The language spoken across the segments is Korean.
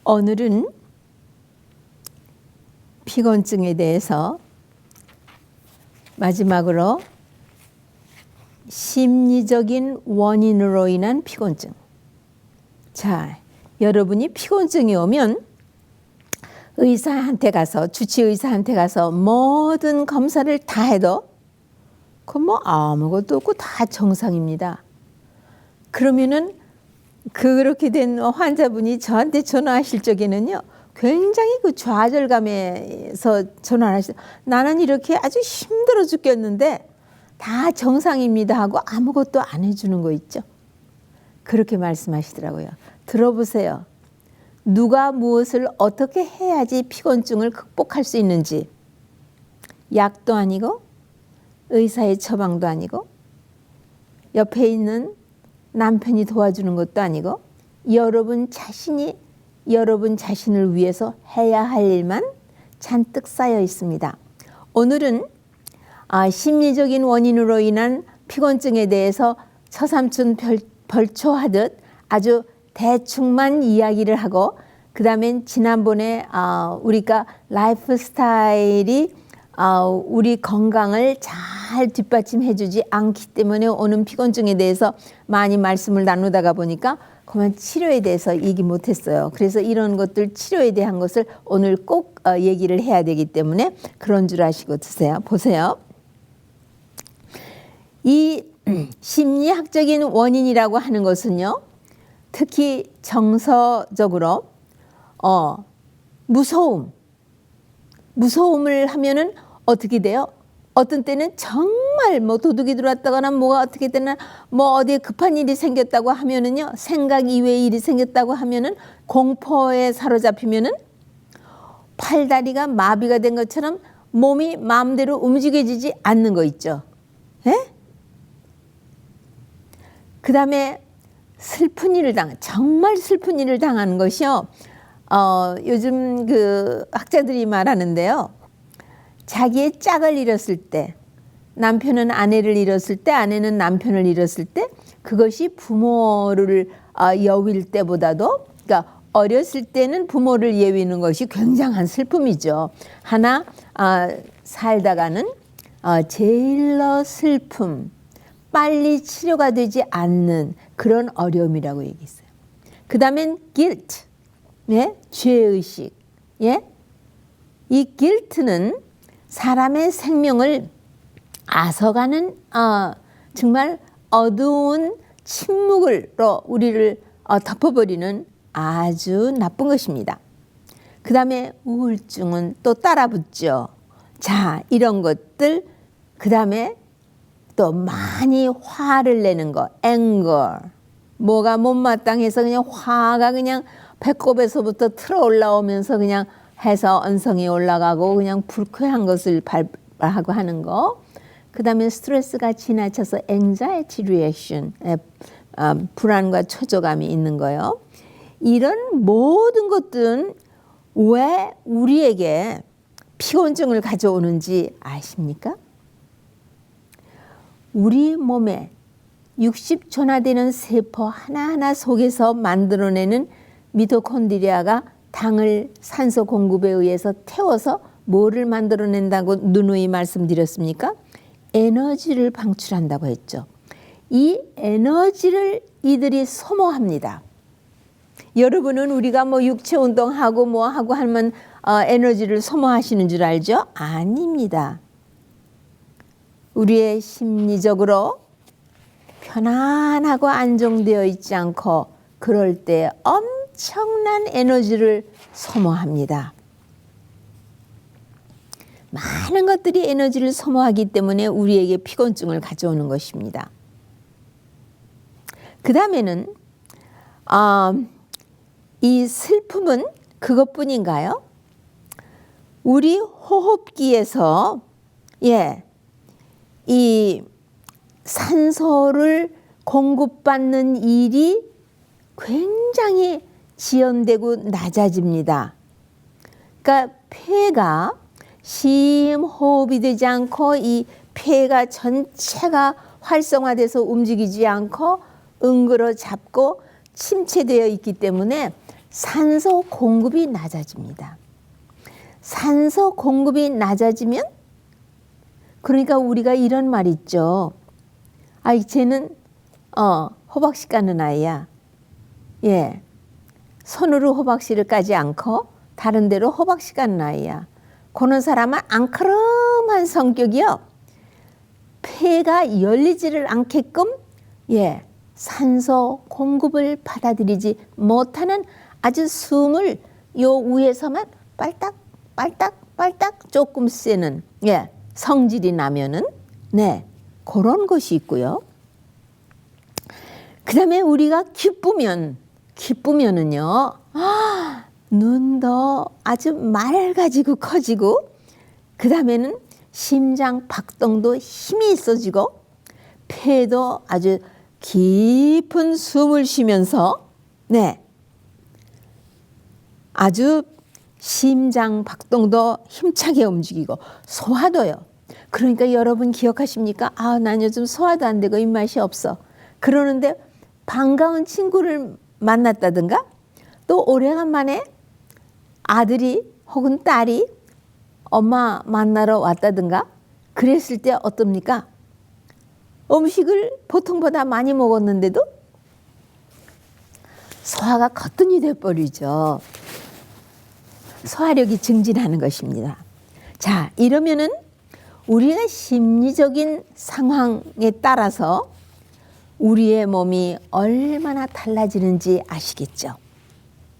오늘은 피곤증에 대해서 마지막으로 심리적인 원인으로 인한 피곤증. 자, 여러분이 피곤증이 오면 의사한테 가서, 주치의사한테 가서 모든 검사를 다 해도 그건 뭐 아무것도 없고 다 정상입니다. 그러면은 그렇게 된 환자분이 저한테 전화하실 적에는요, 굉장히 그 좌절감에서 전화를 하시죠. 나는 이렇게 아주 힘들어 죽겠는데 다 정상입니다 하고 아무것도 안 해주는 거 있죠. 그렇게 말씀하시더라고요. 들어보세요. 누가 무엇을 어떻게 해야지 피곤증을 극복할 수 있는지, 약도 아니고 의사의 처방도 아니고 옆에 있는 남편이 도와주는 것도 아니고 여러분 자신이 여러분 자신을 위해서 해야 할 일만 잔뜩 쌓여 있습니다. 오늘은 심리적인 원인으로 인한 피곤증에 대해서 처삼촌 벌초하듯 아주 대충만 이야기를 하고, 그 다음엔 지난번에 우리가 라이프 스타일이 우리 건강을 잘 뒷받침해 주지 않기 때문에 오는 피곤증에 대해서 많이 말씀을 나누다가 보니까 그만 치료에 대해서 얘기 못했어요. 그래서 이런 것들, 치료에 대한 것을 오늘 꼭 얘기를 해야 되기 때문에 그런 줄 아시고 드세요. 보세요. 이 심리학적인 원인이라고 하는 것은요, 특히 정서적으로 무서움을 하면은 어떻게 돼요? 어떤 때는 정말 뭐 도둑이 들어왔다거나 뭐가 어떻게 되나 뭐 어디에 급한 일이 생겼다고 하면은요, 생각 이외의 일이 생겼다고 하면은 공포에 사로잡히면은 팔다리가 마비가 된 것처럼 몸이 마음대로 움직여지지 않는 거 있죠. 예? 그 다음에 정말 슬픈 일을 당하는 것이요. 요즘 그 학자들이 말하는데요. 자기의 짝을 잃었을 때, 남편은 아내를 잃었을 때, 아내는 남편을 잃었을 때, 그것이 부모를 여윌 때보다도, 그러니까 어렸을 때는 부모를 예위는 것이 굉장한 슬픔이죠. 하나 살다가는 제일 슬픔, 빨리 치료가 되지 않는 그런 어려움이라고 얘기했어요. 그 다음엔 guilt, 예? 죄의식. 예? 이 guilt는 사람의 생명을 앗아가는 정말 어두운 침묵으로 우리를 덮어버리는 아주 나쁜 것입니다. 그 다음에 우울증은 또 따라붙죠. 자, 이런 것들. 그 다음에 또 많이 화를 내는 거, anger. 뭐가 못마땅해서 그냥 화가 그냥 배꼽에서부터 틀어 올라오면서 그냥 해서 언성이 올라가고 그냥 불쾌한 것을 발하고 하는 거. 그 다음에 스트레스가 지나쳐서 anxiety reaction, 불안과 초조감이 있는 거요. 이런 모든 것들은 왜 우리에게 피곤증을 가져오는지 아십니까? 우리 몸에 60조나 세포 하나하나 속에서 만들어내는 미토콘드리아가 당을 산소 공급에 의해서 태워서 뭐를 만들어낸다고 누누이 말씀드렸습니까? 에너지를 방출한다고 했죠. 이 에너지를 이들이 소모합니다. 여러분은 우리가 뭐 육체 운동하고 뭐 하고 하면 에너지를 소모하시는 줄 알죠? 아닙니다. 우리의 심리적으로 편안하고 안정되어 있지 않고 그럴 때 엄청난 에너지를 소모합니다. 많은 것들이 에너지를 소모하기 때문에 우리에게 피곤증을 가져오는 것입니다. 그 다음에는 이 슬픔은 그것뿐인가요? 우리 호흡기에서 이 산소를 공급받는 일이 굉장히 지연되고 낮아집니다. 그러니까 폐가 심호흡이 되지 않고 이 폐가 전체가 활성화돼서 움직이지 않고 응그러 잡고 침체되어 있기 때문에 산소 공급이 낮아집니다. 산소 공급이 낮아지면, 그러니까 우리가 이런 말 있죠. 아, 쟤는 호박씨 까는 아이야. 예, 손으로 호박씨를 까지 않고 다른 데로 호박씨 까는 아이야. 그런 사람은 앙카름한 성격이요. 폐가 열리지를 않게끔 산소 공급을 받아들이지 못하는 아주 숨을 요 위에서만 빨딱빨딱 조금 쐬는 성질이 나면은 그런 것이 있고요. 그 다음에 우리가 기쁘면은요, 눈도 아주 맑아지고 커지고, 그 다음에는 심장 박동도 힘이 있어지고, 폐도 아주 깊은 숨을 쉬면서 아주 심장 박동도 힘차게 움직이고, 소화도요. 그러니까 여러분 기억하십니까? 아, 난 요즘 소화도 안 되고 입맛이 없어. 그러는데 반가운 친구를 만났다든가, 또 오래간만에 아들이 혹은 딸이 엄마 만나러 왔다든가 그랬을 때 어떻습니까? 음식을 보통보다 많이 먹었는데도 소화가 거뜬히 돼버리죠. 소화력이 증진하는 것입니다. 자, 이러면은 우리가 심리적인 상황에 따라서 우리의 몸이 얼마나 달라지는지 아시겠죠?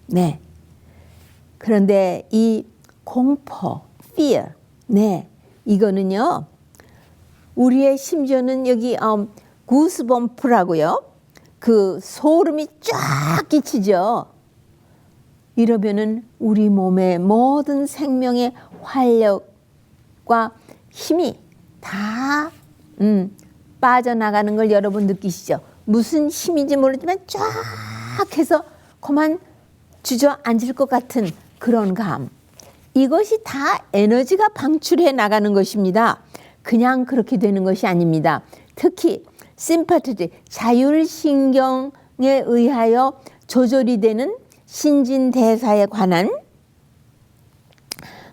네. 그런데 이 공포, fear, 이거는요, 우리의 심지어는 여기 구스범프라고요. 그 소름이 쫙 끼치죠. 이러면은 우리 몸의 모든 생명의 활력과 힘이 다 빠져나가는 걸 여러분 느끼시죠? 무슨 힘인지 모르지만 쫙 해서 그만 주저앉을 것 같은 그런 감. 이것이 다 에너지가 방출해 나가는 것입니다. 그냥 그렇게 되는 것이 아닙니다. 특히 심파테틱, 자율신경에 의하여 조절이 되는 신진대사에 관한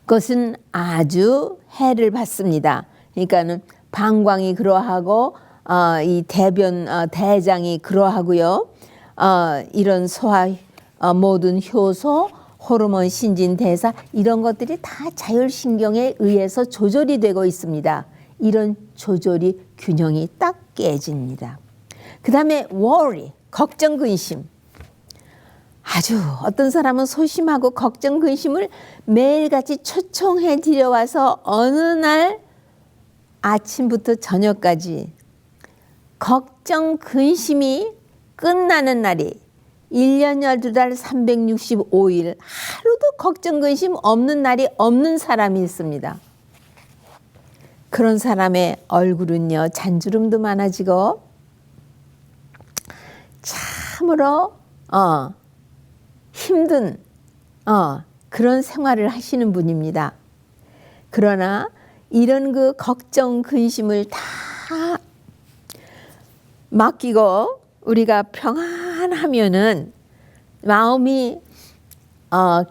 것은 아주 해를 받습니다. 그러니까는 방광이 그러하고 이 대장이 그러하고요. 이런 소화 모든 효소, 호르몬, 신진대사 이런 것들이 다 자율신경에 의해서 조절이 되고 있습니다. 이런 조절이 균형이 딱 깨집니다. 그 다음에 worry, 걱정, 근심. 아주 어떤 사람은 소심하고 걱정, 근심을 매일같이 초청해 들여와서 어느 날 아침부터 저녁까지 걱정, 근심이 끝나는 날이 1년 12달 365일 하루도 걱정, 근심 없는 날이 없는 사람이 있습니다. 그런 사람의 얼굴은요, 잔주름도 많아지고 참으로 힘든 그런 생활을 하시는 분입니다. 그러나 이런 그 걱정, 근심을 다 맡기고 우리가 평안하면은, 마음이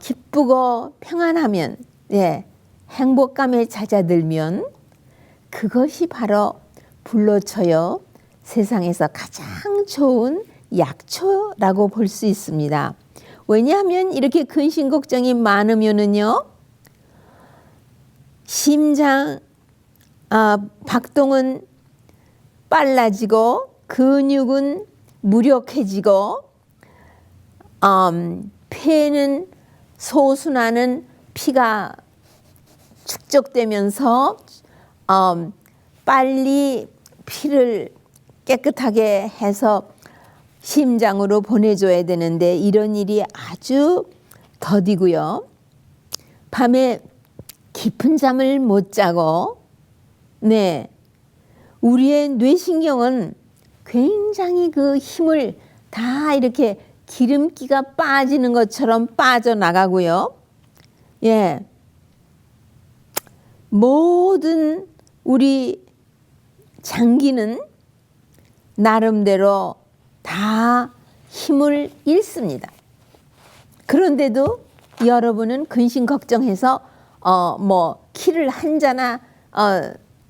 기쁘고 평안하면, 행복감에 잦아들면 그것이 바로 불로쳐요 세상에서 가장 좋은 약초라고 볼 수 있습니다. 왜냐하면 이렇게 근심 걱정이 많으면은요, 심장 박동은 빨라지고 근육은 무력해지고 폐는 소순하는 피가 축적되면서 빨리 피를 깨끗하게 해서 심장으로 보내줘야 되는데 이런 일이 아주 더디고요. 밤에 깊은 잠을 못 자고 우리의 뇌신경은 굉장히 그 힘을 다 이렇게 기름기가 빠지는 것처럼 빠져나가고요. 모든 우리 장기는 나름대로 다 힘을 잃습니다. 그런데도 여러분은 근심 걱정해서 뭐 키를 한자나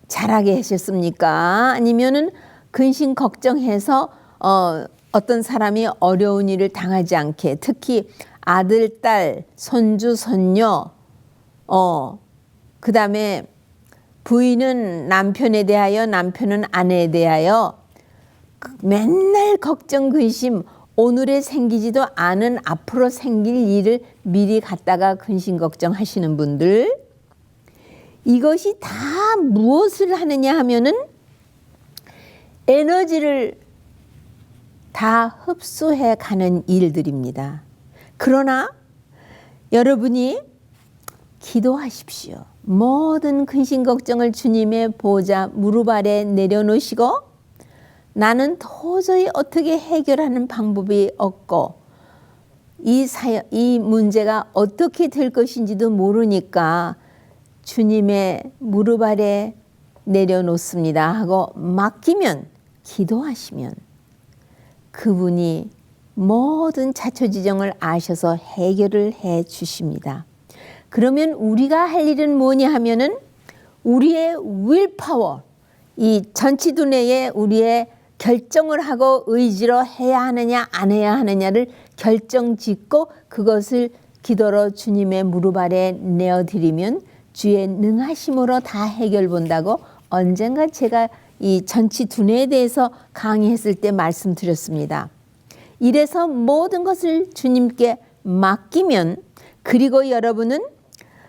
자라게 하셨습니까? 아니면은 근심 걱정해서 어떤 사람이 어려운 일을 당하지 않게, 특히 아들, 딸, 손주, 손녀, 그다음에 부인은 남편에 대하여, 남편은 아내에 대하여 맨날 걱정, 근심, 오늘에 생기지도 않은 앞으로 생길 일을 미리 갖다가 근심 걱정하시는 분들, 이것이 다 무엇을 하느냐 하면은 에너지를 다 흡수해 가는 일들입니다. 그러나 여러분이 기도하십시오. 모든 근심 걱정을 주님의 보좌 무릎 아래 내려놓으시고, 나는 도저히 어떻게 해결하는 방법이 없고 이 문제가 어떻게 될 것인지도 모르니까 주님의 무릎 아래 내려놓습니다 하고 맡기면, 기도하시면 그분이 모든 자초지정을 아셔서 해결을 해 주십니다. 그러면 우리가 할 일은 뭐냐 하면은 우리의 윌파워, 이 전치두뇌에 우리의 결정을 하고 의지로 해야 하느냐 안 해야 하느냐를 결정짓고 그것을 기도로 주님의 무릎 아래 내어드리면 주의 능하심으로 다 해결 본다고 언젠가 제가 이 전치두뇌에 대해서 강의했을 때 말씀드렸습니다. 이래서 모든 것을 주님께 맡기면, 그리고 여러분은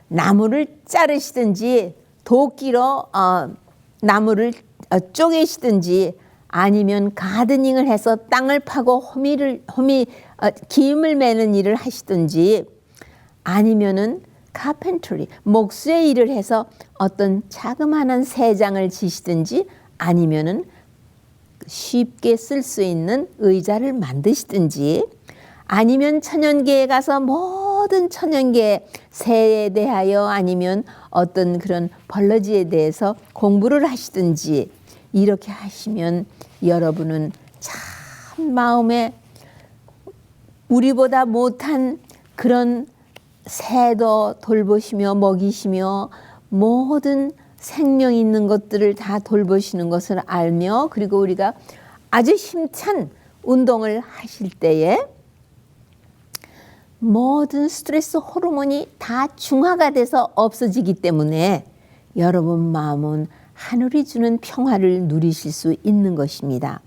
나무를 자르시든지 도끼로 나무를 쪼개시든지, 아니면 가드닝을 해서 땅을 파고 기임을 매는 일을 하시든지, 아니면은 카펜터리, 목수의 일을 해서 어떤 자그마한 새장을 지시든지, 아니면은 쉽게 쓸 수 있는 의자를 만드시든지, 아니면 천연계에 가서 모든 천연계, 새에 대하여 아니면 어떤 그런 벌러지에 대해서 공부를 하시든지, 이렇게 하시면 여러분은 참 마음에 우리보다 못한 그런 새도 돌보시며 먹이시며 모든 생명 있는 것들을 다 돌보시는 것을 알며, 그리고 우리가 아주 힘찬 운동을 하실 때에 모든 스트레스 호르몬이 다 중화가 돼서 없어지기 때문에 여러분 마음은 하늘이 주는 평화를 누리실 수 있는 것입니다.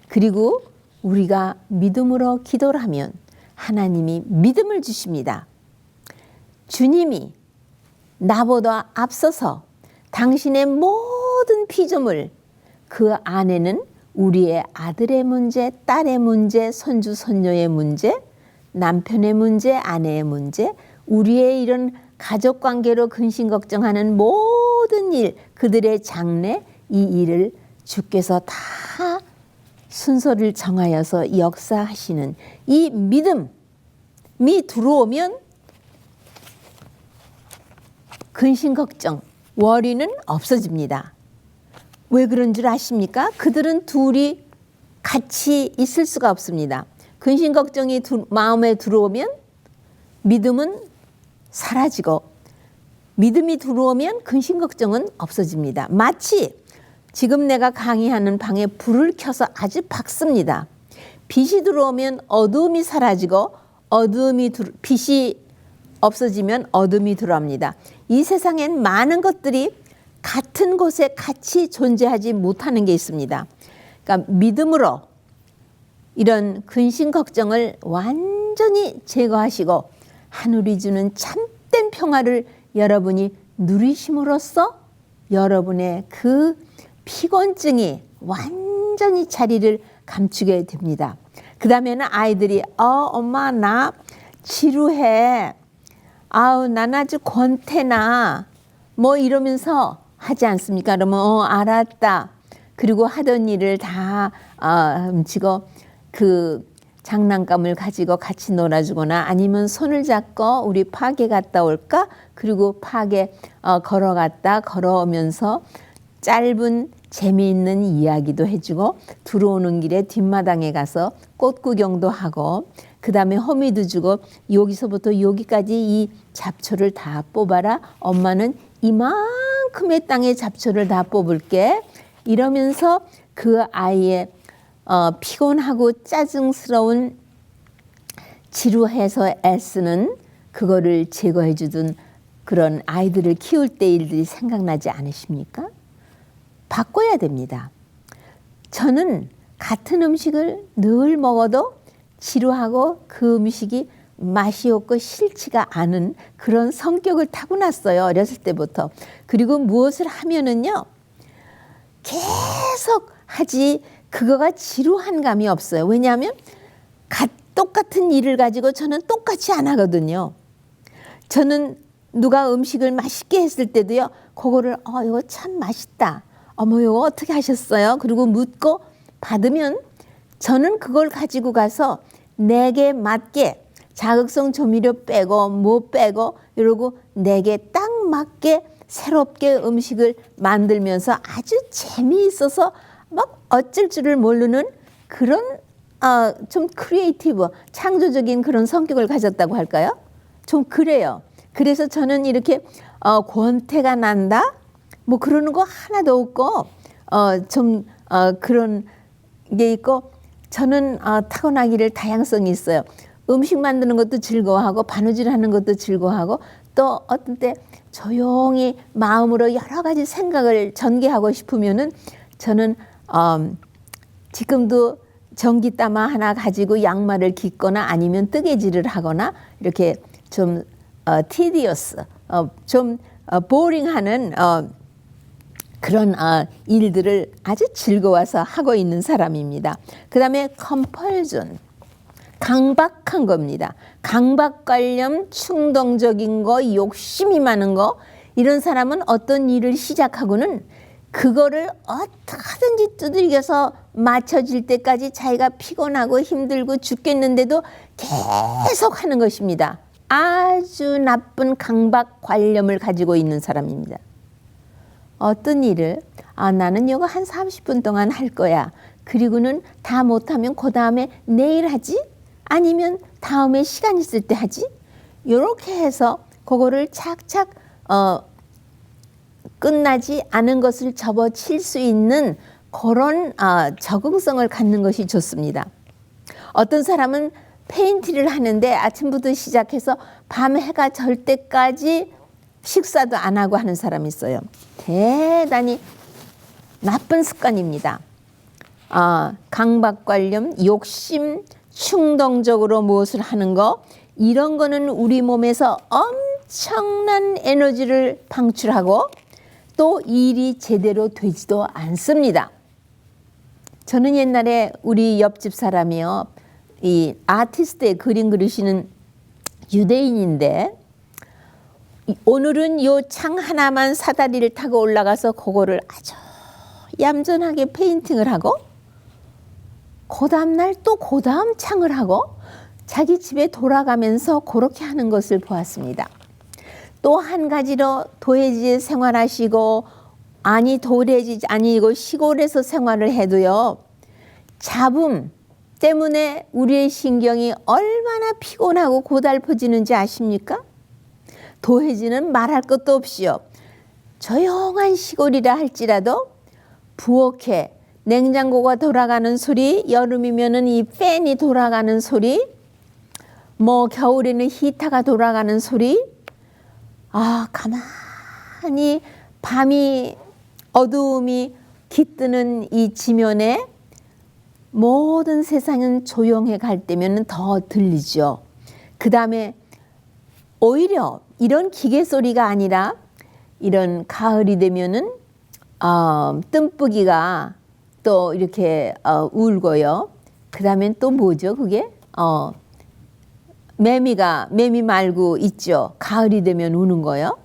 그리고 우리가 믿음으로 기도를 하면 하나님이 믿음을 주십니다. 주님이 나보다 앞서서 당신의 모든 피조물, 그 안에는 우리의 아들의 문제, 딸의 문제, 손주, 손녀의 문제, 남편의 문제, 아내의 문제, 우리의 이런 가족관계로 근심 걱정하는 모든 일, 그들의 장래, 이 일을 주께서 다 순서를 정하여서 역사하시는 이 믿음이 들어오면 근심 걱정, worry는 없어집니다. 왜 그런 줄 아십니까? 그들은 둘이 같이 있을 수가 없습니다. 근심 걱정이 마음에 들어오면 믿음은 사라지고, 믿음이 들어오면 근심 걱정은 없어집니다. 마치 지금 내가 강의하는 방에 불을 켜서 아주 밝습니다. 빛이 들어오면 어두움이 사라지고, 빛이 없어지면 어둠이 들어옵니다. 이 세상엔 많은 것들이 같은 곳에 같이 존재하지 못하는 게 있습니다. 그러니까 믿음으로 이런 근심 걱정을 완전히 제거하시고 하늘이 주는 참된 평화를 여러분이 누리심으로써 여러분의 그 피곤증이 완전히 자리를 감추게 됩니다. 그 다음에는 아이들이 엄마 나 지루해, 난 아주 권태나 뭐 이러면서 하지 않습니까? 그러면 알았다. 그리고 하던 일을 다 훔치고 그 장난감을 가지고 같이 놀아주거나, 아니면 손을 잡고 우리 파게 갔다 올까? 그리고 파게 걸어오면서 짧은 재미있는 이야기도 해주고, 들어오는 길에 뒷마당에 가서 꽃 구경도 하고, 그 다음에 허미도 주고 여기서부터 여기까지 이 잡초를 다 뽑아라. 엄마는 이만큼의 땅의 잡초를 다 뽑을게. 이러면서 그 아이의 피곤하고 짜증스러운 지루해서 애쓰는 그거를 제거해 주던 그런 아이들을 키울 때 일들이 생각나지 않으십니까? 바꿔야 됩니다. 저는 같은 음식을 늘 먹어도 지루하고 그 음식이 맛이 없고 싫지가 않은 그런 성격을 타고났어요. 어렸을 때부터. 그리고 무엇을 하면은요. 계속 하지 그거가 지루한 감이 없어요. 왜냐하면 똑같은 일을 가지고 저는 똑같이 안 하거든요. 저는 누가 음식을 맛있게 했을 때도요. 그거를 이거 참 맛있다. 어머 이거 어떻게 하셨어요? 그리고 묻고 받으면 저는 그걸 가지고 가서 내게 맞게 자극성 조미료 빼고 뭐 빼고 이러고 내게 딱 맞게 새롭게 음식을 만들면서 아주 재미있어서 막 어쩔 줄을 모르는 그런 좀 크리에이티브 창조적인 그런 성격을 가졌다고 할까요? 좀 그래요. 그래서 저는 이렇게 권태가 난다 뭐 그러는 거 하나도 없고 좀 그런 게 있고 저는 타고나기를 다양성이 있어요. 음식 만드는 것도 즐거워하고 바느질하는 것도 즐거워하고 또 어떤 때 조용히 마음으로 여러 가지 생각을 전개하고 싶으면은 저는 지금도 전기따마 하나 가지고 양말을 깃거나 아니면 뜨개질을 하거나 이렇게 좀 tedious, 좀 boring하는 그런 일들을 아주 즐거워서 하고 있는 사람입니다. 그 다음에 compulsion, 강박한 겁니다. 강박관념, 충동적인 거, 욕심이 많은 거 이런 사람은 어떤 일을 시작하고는 그거를 어떻게든지 두들겨서 맞춰질 때까지 자기가 피곤하고 힘들고 죽겠는데도 계속 하는 것입니다. 아주 나쁜 강박관념을 가지고 있는 사람입니다. 어떤 일을 나는 이거 한 30분 동안 할 거야. 그리고는 다 못하면 그 다음에 내일 하지? 아니면 다음에 시간 있을 때 하지? 이렇게 해서 그거를 착착 끝나지 않은 것을 접어칠 수 있는 그런 적응성을 갖는 것이 좋습니다. 어떤 사람은 페인팅을 하는데 아침부터 시작해서 밤 해가 절 때까지 식사도 안 하고 하는 사람이 있어요. 대단히 나쁜 습관입니다. 강박관념, 욕심, 충동적으로 무엇을 하는 거 이런 거는 우리 몸에서 엄청난 에너지를 방출하고 또 일이 제대로 되지도 않습니다. 저는 옛날에 우리 옆집 사람이요. 이 아티스트의 그림 그리시는 유대인인데 오늘은 요 창 하나만 사다리를 타고 올라가서 그거를 아주 얌전하게 페인팅을 하고 그 다음날 또 그 다음 창을 하고 자기 집에 돌아가면서 그렇게 하는 것을 보았습니다. 또 한 가지로 도해지에 생활하시고 도해지 아니고 시골에서 생활을 해도요. 잡음 때문에 우리의 신경이 얼마나 피곤하고 고달퍼지는지 아십니까? 도해지는 말할 것도 없이요. 조용한 시골이라 할지라도 부엌에 냉장고가 돌아가는 소리, 여름이면은 이 팬이 돌아가는 소리, 뭐 겨울에는 히터가 돌아가는 소리, 가만히 밤이 어두움이 깃드는 이 지면에 모든 세상은 조용해 갈 때면 더 들리죠. 그 다음에 오히려 이런 기계 소리가 아니라 이런 가을이 되면은 뜸뿌기가 또 이렇게 울고요. 그 다음에 또 뭐죠? 그게 매미 말고 있죠. 가을이 되면 우는 거요.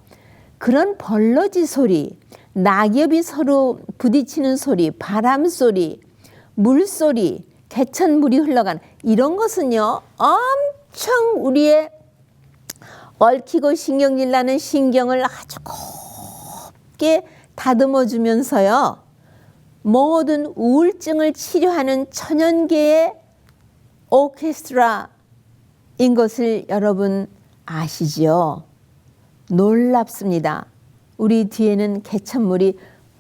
그런 벌러지 소리, 낙엽이 서로 부딪히는 소리, 바람 소리, 물소리, 개천물이 흘러가는 이런 것은요. 엄청 우리의 얽히고 신경질 나는 신경을 아주 곱게 다듬어 주면서요. 모든 우울증을 치료하는 천연계의 오케스트라 것을 여러분 아시지요? 놀랍습니다. 우리 뒤에는 개천물이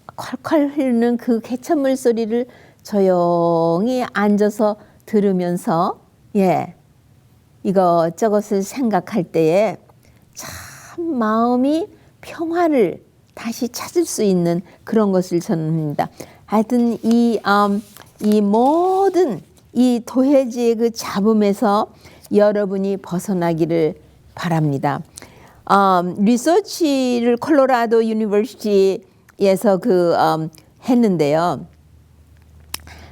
콸콸 흐르는 그 개천물 소리를 조용히 앉아서 들으면서 이것저것을 생각할 때에 참 마음이 평화를 다시 찾을 수 있는 그런 것을 전합니다. 하여튼 이 모든 이 도해지의 그 잡음에서 여러분이 벗어나기를 바랍니다. 리서치를 콜로라도 유니버시티에서 했는데요.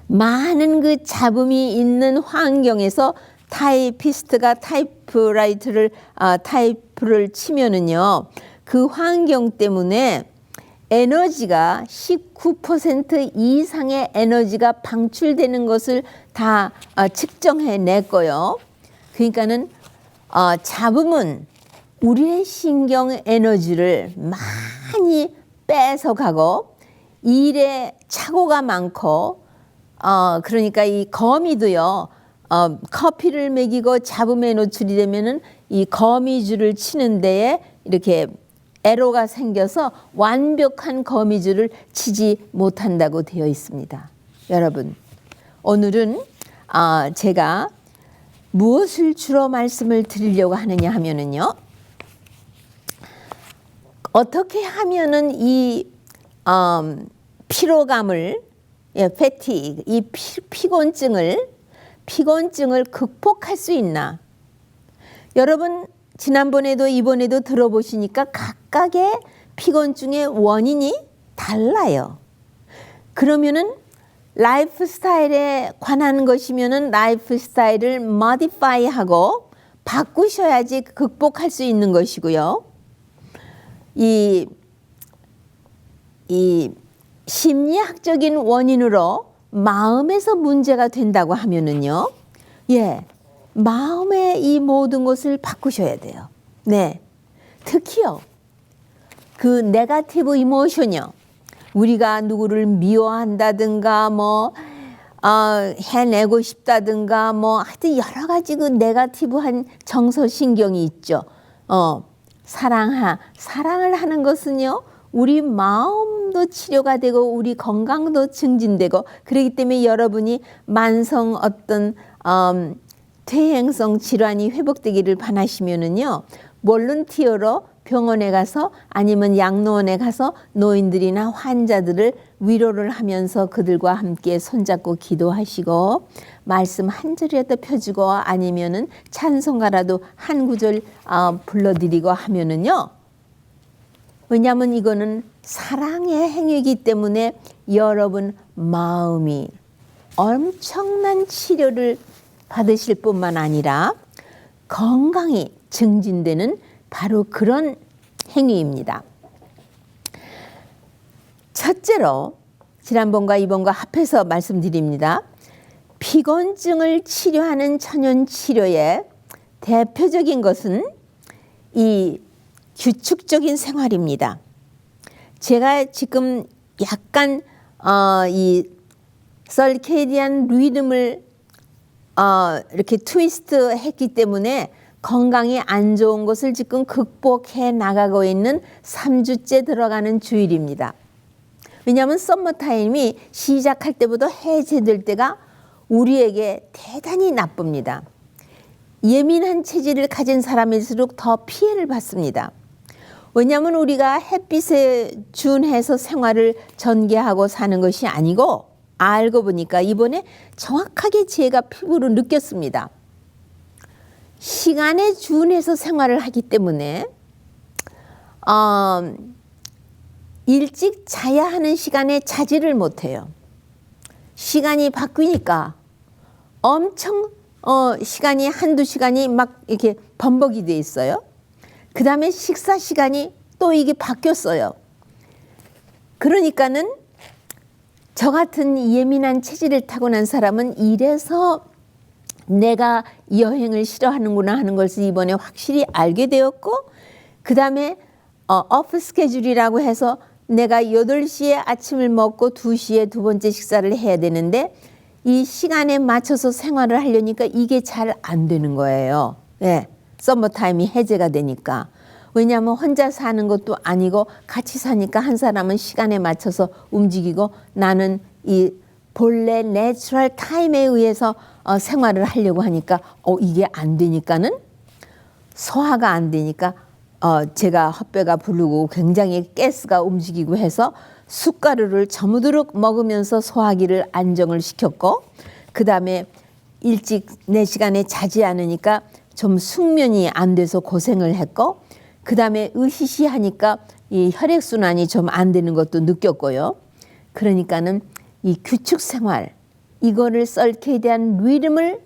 많은 그 잡음이 있는 환경에서 타이피스트가 타이프를 치면은요, 그 환경 때문에 에너지가 19% 이상의 에너지가 방출되는 것을 다 측정해 냈고요. 그러니까는 잡음은 우리의 신경 에너지를 많이 뺏어가고 일에 착오가 많고 그러니까 이 거미도요. 커피를 먹이고 잡음에 노출이 되면은 이 거미줄을 치는 데에 이렇게 애로가 생겨서 완벽한 거미줄을 치지 못한다고 되어 있습니다. 여러분, 오늘은 제가 무엇을 주로 말씀을 드리려고 하느냐 하면은요. 어떻게 하면은 이 피로감을 패티그, 이 피곤증을 극복할 수 있나? 여러분 지난번에도 이번에도 들어보시니까 각각의 피곤증의 원인이 달라요. 그러면은 라이프 스타일에 관한 것이면은 라이프 스타일을 modify하고 바꾸셔야지 극복할 수 있는 것이고요. 이 심리학적인 원인으로 마음에서 문제가 된다고 하면은요. 마음의 이 모든 것을 바꾸셔야 돼요. 네. 특히요. 그 네거티브 이모션이요. 우리가 누구를 미워한다든가 해내고 싶다든가 하여튼 여러 가지 그 네거티브한 정서신경이 있죠. 사랑을 하는 것은요. 우리 마음도 치료가 되고 우리 건강도 증진되고 그렇기 때문에 여러분이 만성 어떤 퇴행성 질환이 회복되기를 바라시면은요. 볼런티어로 병원에 가서 아니면 양로원에 가서 노인들이나 환자들을 위로를 하면서 그들과 함께 손잡고 기도하시고 말씀 한 절이라도 펴주고 아니면은 찬송가라도 한 구절 불러드리고 하면은요. 왜냐하면 이거는 사랑의 행위이기 때문에 여러분 마음이 엄청난 치료를 받으실 뿐만 아니라 건강이 증진되는 바로 그런 행위입니다. 첫째로 지난번과 이번과 합해서 말씀드립니다. 피곤증을 치료하는 천연치료의 대표적인 것은 이 규칙적인 생활입니다. 제가 지금 약간 이 서케디안 리듬을 이렇게 트위스트 했기 때문에 건강이 안 좋은 것을 지금 극복해 나가고 있는 3주째 들어가는 주일입니다. 왜냐하면 썸머타임이 시작할 때보다 해제될 때가 우리에게 대단히 나쁩니다. 예민한 체질을 가진 사람일수록 더 피해를 받습니다. 왜냐하면 우리가 햇빛에 준해서 생활을 전개하고 사는 것이 아니고 알고 보니까 이번에 정확하게 제가 피부로 느꼈습니다. 시간에 준해서 생활을 하기 때문에 일찍 자야 하는 시간에 자지를 못해요. 시간이 바뀌니까 엄청 시간이 한두 시간이 막 이렇게 범벅이 돼 있어요. 그 다음에 식사 시간이 또 이게 바뀌었어요. 그러니까는 저 같은 예민한 체질을 타고난 사람은 이래서 내가 여행을 싫어하는구나 하는 것을 이번에 확실히 알게 되었고 그 다음에 오프 스케줄이라고 해서 내가 8시에 아침을 먹고 2시에 두 번째 식사를 해야 되는데 이 시간에 맞춰서 생활을 하려니까 이게 잘 안 되는 거예요. 예, 서머타임이 해제가 되니까. 왜냐하면 혼자 사는 것도 아니고 같이 사니까 한 사람은 시간에 맞춰서 움직이고 나는 이 본래 내추럴 타임에 의해서 생활을 하려고 하니까 이게 안 되니까는 소화가 안 되니까 제가 헛배가 부르고 굉장히 가스가 움직이고 해서 숟가루를 저무도록 먹으면서 소화기를 안정을 시켰고 그 다음에 일찍 4시간에 자지 않으니까 좀 숙면이 안 돼서 고생을 했고 그 다음에 으시시하니까 이 혈액순환이 좀 안 되는 것도 느꼈고요. 그러니까는 이 규칙 생활 이거를 썰케에 대한 리듬을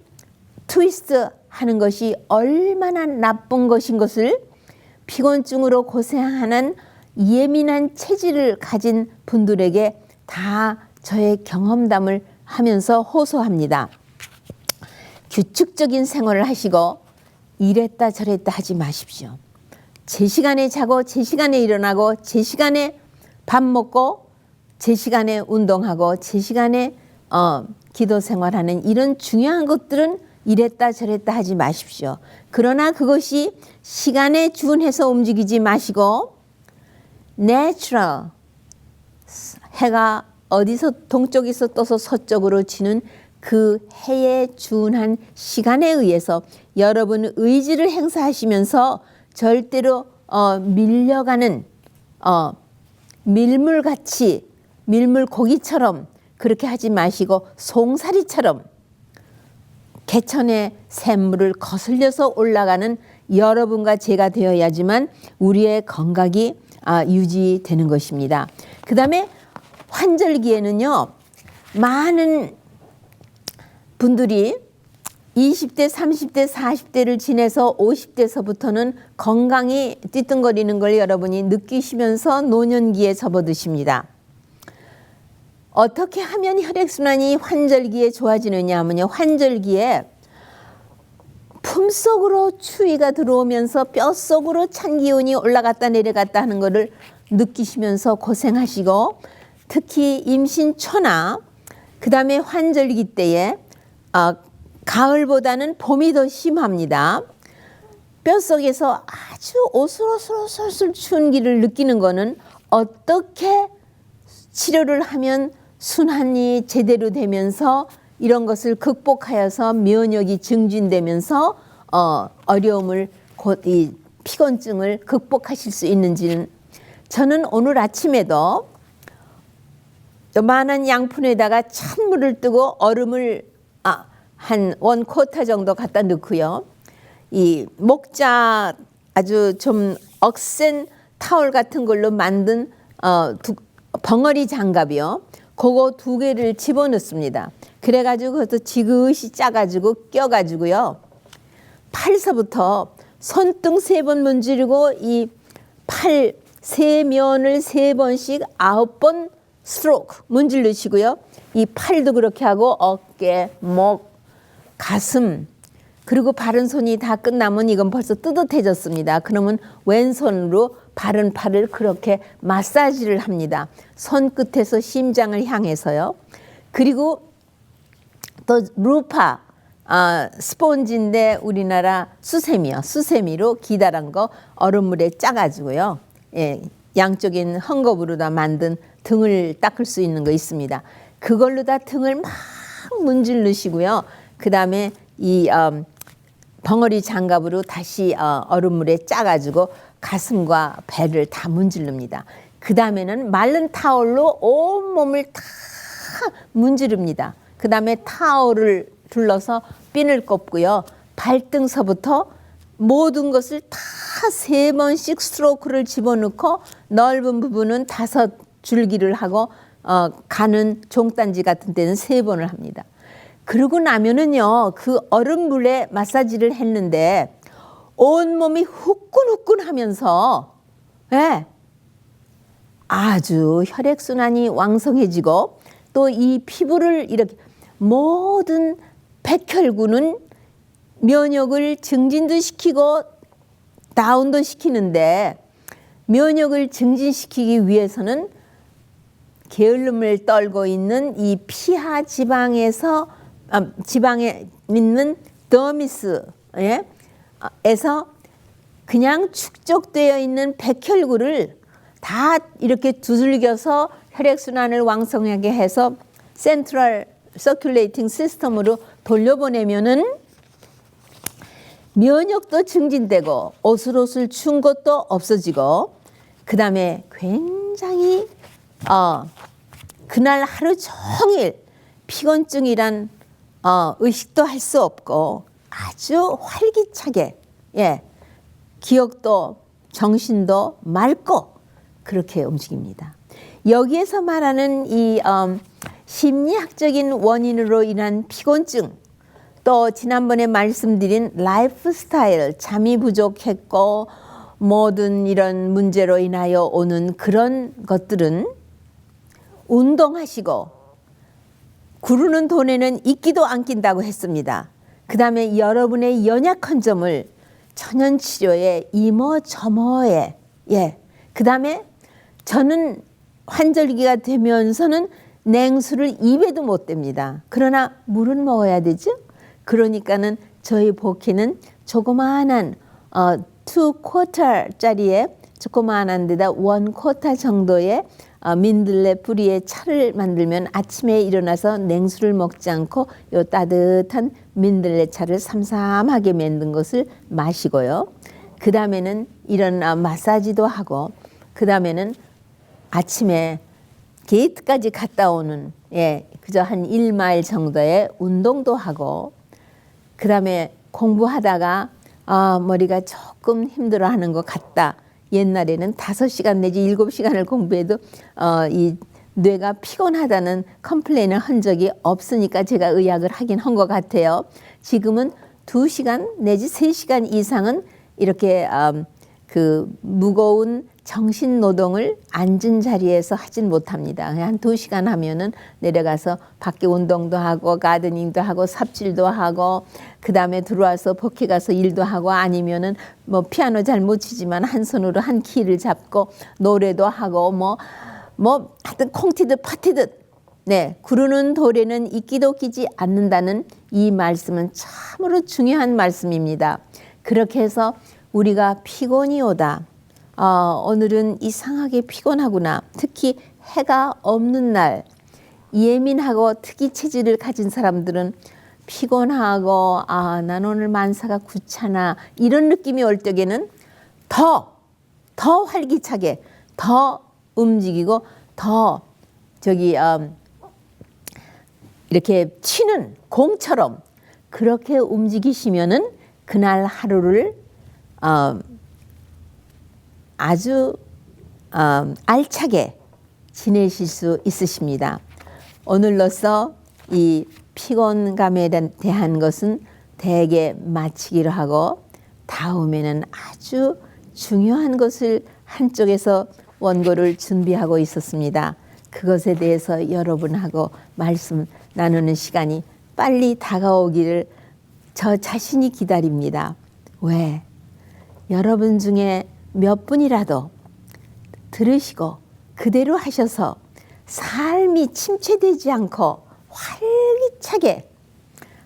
트위스트 하는 것이 얼마나 나쁜 것인 것을 피곤증으로 고생하는 예민한 체질을 가진 분들에게 다 저의 경험담을 하면서 호소합니다. 규칙적인 생활을 하시고 이랬다 저랬다 하지 마십시오. 제 시간에 자고 제 시간에 일어나고 제 시간에 밥 먹고 제 시간에 운동하고 제 시간에 기도 생활하는 이런 중요한 것들은 이랬다 저랬다 하지 마십시오. 그러나 그것이 시간에 준해서 움직이지 마시고 내추럴 해가 어디서 동쪽에서 떠서 서쪽으로 치는 그 해에 준한 시간에 의해서 여러분 의지를 행사하시면서 절대로 밀려가는 밀물같이 밀물고기처럼 그렇게 하지 마시고 송사리처럼 개천의 샘물을 거슬려서 올라가는 여러분과 제가 되어야지만 우리의 건강이 유지되는 것입니다. 그 다음에 환절기에는요 많은 분들이 20대, 30대, 40대를 지내서 50대서부터는 건강이 띠뚱거리는 걸 여러분이 느끼시면서 노년기에 접어드십니다. 어떻게 하면 혈액순환이 환절기에 좋아지느냐 하면요. 환절기에 품속으로 추위가 들어오면서 뼛속으로 찬 기운이 올라갔다 내려갔다 하는 것을 느끼시면서 고생하시고 특히 임신 초나 그 다음에 환절기 때에 가을보다는 봄이 더 심합니다. 뼛속에서 아주 오슬오슬오슬 추운 기를 느끼는 거는 어떻게 치료를 하면 순환이 제대로 되면서 이런 것을 극복하여서 면역이 증진되면서 어려움을 곧 이 피곤증을 극복하실 수 있는지는 저는 오늘 아침에도 요만한 양푼에다가 찬물을 뜨고 얼음을 한 1쿼터 정도 갖다 넣고요. 이 목자 아주 좀 억센 타월 같은 걸로 만든 벙어리 장갑이요. 그거 2개를 집어넣습니다. 그래가지고 그것도 지그시 짜가지고 껴가지고요. 팔서부터 손등 3번 문지르고 이 팔 세 면을 3번씩 9번 스트로크 문질르시고요. 이 팔도 그렇게 하고 어깨, 목, 가슴 그리고 바른 손이 다 끝나면 이건 벌써 뜨뜻해졌습니다. 그러면 왼손으로 바른 팔을 그렇게 마사지를 합니다. 손끝에서 심장을 향해서요. 그리고 또 루파 스폰지인데 우리나라 수세미요. 수세미로 기다란 거 얼음물에 짜가지고요. 예, 양쪽엔 헝겊으로 다 만든 등을 닦을 수 있는 거 있습니다. 그걸로 다 등을 막 문질르시고요. 그 다음에 이 벙어리 장갑으로 다시 얼음물에 짜가지고 가슴과 배를 다 문질릅니다. 그 다음에는 마른 타올로 온몸을 다 문지릅니다. 그 다음에 타올을 둘러서 핀을 꼽고요. 발등서부터 모든 것을 다 3번씩 스트로크를 집어넣고 넓은 부분은 5줄기를 하고 가는 종단지 같은 데는 3번을 합니다. 그러고 나면은요, 그 얼음물에 마사지를 했는데 온몸이 후끈후끈 하면서 예, 아주 혈액순환이 왕성해지고 또 이 피부를 이렇게 모든 백혈구는 면역을 증진도 시키고 다운도 시키는데 면역을 증진시키기 위해서는 게으름을 떨고 있는 이 피하 지방에서 지방에 있는 더미스 에서 그냥 축적되어 있는 백혈구를 다 이렇게 두들겨서 혈액순환을 왕성하게 해서 센트럴 서큘레이팅 시스템으로 돌려보내면은 면역도 증진되고 오슬오슬 추운 것도 없어지고, 그 다음에 굉장히 그날 하루 종일 피곤증이란 의식도 할 수 없고 아주 활기차게, 기억도 정신도 맑고 그렇게 움직입니다. 여기에서 말하는 이 심리학적인 원인으로 인한 피곤증, 또 지난번에 말씀드린 라이프 스타일, 잠이 부족했고 모든 이런 문제로 인하여 오는 그런 것들은 운동하시고 구르는 돈에는 이끼도 안 낀다고 했습니다. 그 다음에 여러분의 연약한 점을 천연치료에 이모저모에, 그 다음에 저는 환절기가 되면서는 냉수를 입에도 못 댑니다. 그러나 물은 먹어야 되죠. 그러니까는 저희 복희는 조그마한 2쿼터짜리에 조그마한 데다 1쿼터 정도의 민들레 뿌리의 차를 만들면 아침에 일어나서 냉수를 먹지 않고 요 따뜻한 민들레 차를 삼삼하게 만든 것을 마시고요. 그 다음에는 이런 마사지도 하고, 그 다음에는 아침에 게이트까지 갔다 오는, 그저 한 1마일 정도의 운동도 하고, 그 다음에 공부하다가 머리가 조금 힘들어하는 것 같다. 옛날에는 5시간 내지 7시간을 공부해도 이 뇌가 피곤하다는 컴플레인을 한 적이 없으니까 제가 의학을 하긴 한 것 같아요. 지금은 2시간 내지 3시간 이상은 이렇게 그 무거운 정신 노동을 앉은 자리에서 하진 못합니다. 한 2시간 하면은 내려가서 밖에 운동도 하고 가드닝도 하고 삽질도 하고, 그 다음에 들어와서 복회 가서 일도 하고, 아니면은 뭐 피아노 잘 못 치지만 한 손으로 한 키를 잡고 노래도 하고 뭐 하여튼 콩튀듯 파튀듯, 구르는 돌에는 이끼도 끼지 않는다는 이 말씀은 참으로 중요한 말씀입니다. 그렇게 해서 우리가 피곤이 오다, 오늘은 이상하게 피곤하구나, 특히 해가 없는 날 예민하고 특이 체질을 가진 사람들은 피곤하고 난 오늘 만사가 귀찮아 이런 느낌이 올 적에는 더 활기차게 더 움직이고 더 이렇게 치는 공처럼 그렇게 움직이시면은 그날 하루를 아주 알차게 지내실 수 있으십니다. 오늘로써 이 피곤감에 대한 것은 대개 마치기로 하고, 다음에는 아주 중요한 것을 한쪽에서 원고를 준비하고 있었습니다. 그것에 대해서 여러분하고 말씀 나누는 시간이 빨리 다가오기를 저 자신이 기다립니다. 왜? 여러분 중에 몇 분이라도 들으시고 그대로 하셔서 삶이 침체되지 않고 활기차게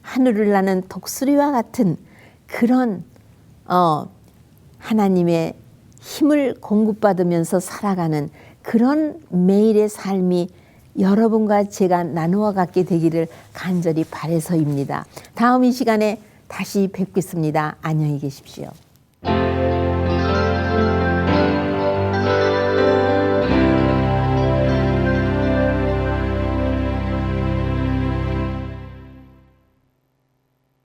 하늘을 나는 독수리와 같은 그런 하나님의 힘을 공급받으면서 살아가는 그런 매일의 삶이 여러분과 제가 나누어 갖게 되기를 간절히 바라서입니다. 다음 이 시간에 다시 뵙겠습니다. 안녕히 계십시오.